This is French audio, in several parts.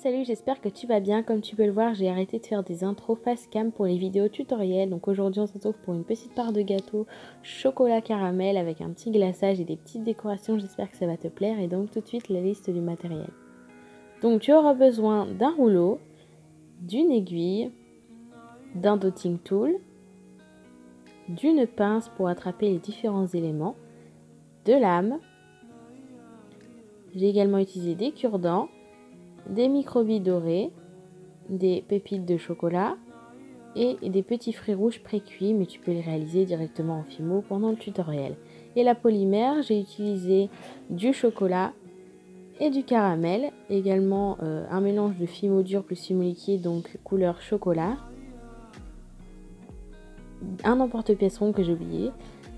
Salut, j'espère que tu vas bien. Comme tu peux le voir, j'ai arrêté de faire des intros face cam pour les vidéos tutoriels. Donc aujourd'hui, on se retrouve pour une petite part de gâteau chocolat caramel avec un petit glaçage et des petites décorations. J'espère que ça va te plaire. Et donc tout de suite, la liste du matériel. Donc tu auras besoin d'un rouleau, d'une aiguille, d'un dotting tool, d'une pince pour attraper les différents éléments, de lame. J'ai également utilisé des cure-dents, des microbilles dorés, des pépites de chocolat et des petits fruits rouges pré-cuits, mais tu peux les réaliser directement en Fimo pendant le tutoriel. Et la polymère, j'ai utilisé du chocolat et du caramel, également un mélange de Fimo dur plus Fimo liquide, donc couleur chocolat, un emporte-pièce rond que j'ai oublié,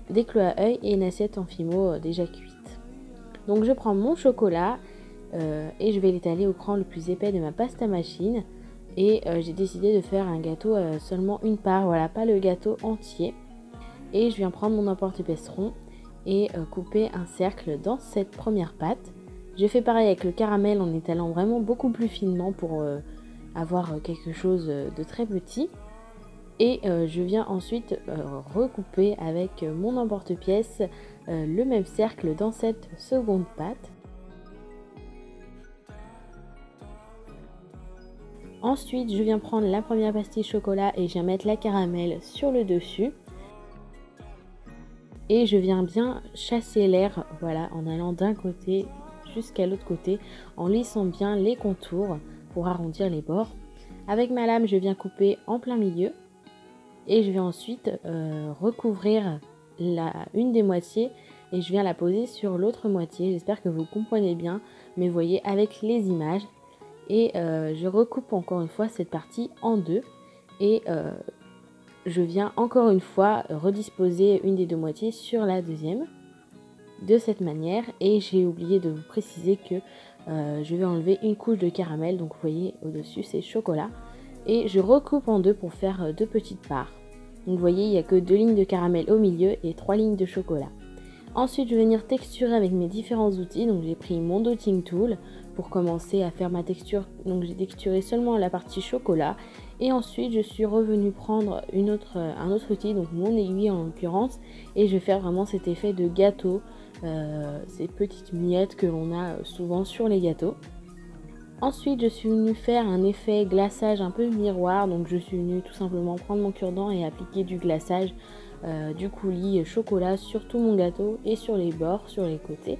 des clous à œil et une assiette en Fimo déjà cuite. Donc je prends mon chocolat et je vais l'étaler au cran le plus épais de ma pâte à machine. Et j'ai décidé de faire un gâteau seulement une part, voilà, pas le gâteau entier. Et je viens prendre mon emporte-pièce rond et couper un cercle dans cette première pâte. Je fais pareil avec le caramel en étalant vraiment beaucoup plus finement pour avoir quelque chose de très petit. Et je viens ensuite recouper avec mon emporte-pièce le même cercle dans cette seconde pâte. Ensuite, je viens prendre la première pastille chocolat et je viens mettre la caramel sur le dessus. Et je viens bien chasser l'air, voilà, en allant d'un côté jusqu'à l'autre côté, en lissant bien les contours pour arrondir les bords. Avec ma lame, je viens couper en plein milieu. Et je vais ensuite recouvrir une des moitiés et je viens la poser sur l'autre moitié. J'espère que vous comprenez bien, mais vous voyez avec les images. Et je recoupe encore une fois cette partie en deux et je viens encore une fois redisposer une des deux moitiés sur la deuxième de cette manière. Et j'ai oublié de vous préciser que je vais enlever une couche de caramel, donc vous voyez au-dessus c'est chocolat, et je recoupe en deux pour faire deux petites parts. Donc vous voyez, il n'y a que 2 lignes de caramel au milieu et 3 lignes de chocolat. Ensuite, je vais venir texturer avec mes différents outils. Donc j'ai pris mon dotting tool pour commencer à faire ma texture. Donc j'ai texturé seulement la partie chocolat. Et ensuite, je suis revenue prendre un autre outil, donc mon aiguille en l'occurrence. Et je vais faire vraiment cet effet de gâteau, ces petites miettes que l'on a souvent sur les gâteaux. Ensuite, je suis venue faire un effet glaçage un peu miroir. Donc je suis venue tout simplement prendre mon cure-dent et appliquer du glaçage, du coulis chocolat sur tout mon gâteau et sur les bords, sur les côtés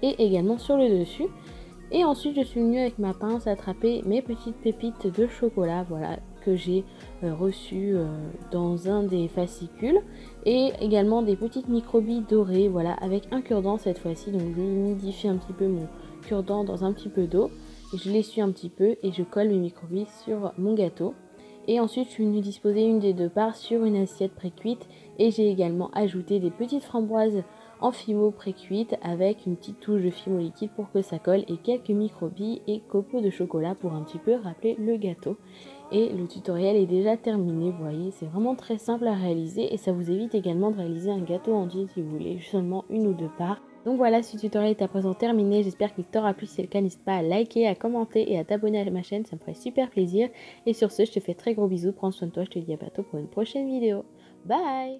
et également sur le dessus. Et ensuite, je suis venue avec ma pince attraper mes petites pépites de chocolat, voilà, que j'ai reçues dans un des fascicules, et également des petites microbilles dorées, voilà, avec un cure-dent cette fois-ci. Donc je humidifie un petit peu mon cure-dent dans un petit peu d'eau et je l'essuie un petit peu et je colle mes microbilles sur mon gâteau. Et ensuite, je suis venue disposer une des deux parts sur une assiette pré-cuite et j'ai également ajouté des petites framboises en Fimo pré-cuite avec une petite touche de Fimo liquide pour que ça colle et quelques microbilles et copeaux de chocolat pour un petit peu rappeler le gâteau. Et le tutoriel est déjà terminé, vous voyez, c'est vraiment très simple à réaliser et ça vous évite également de réaliser un gâteau entier si vous voulez seulement une ou deux parts. Donc voilà, ce tutoriel est à présent terminé, j'espère qu'il t'aura plu. Si c'est le cas, n'hésite pas à liker, à commenter et à t'abonner à ma chaîne, ça me ferait super plaisir. Et sur ce, je te fais très gros bisous, prends soin de toi, je te dis à bientôt pour une prochaine vidéo. Bye!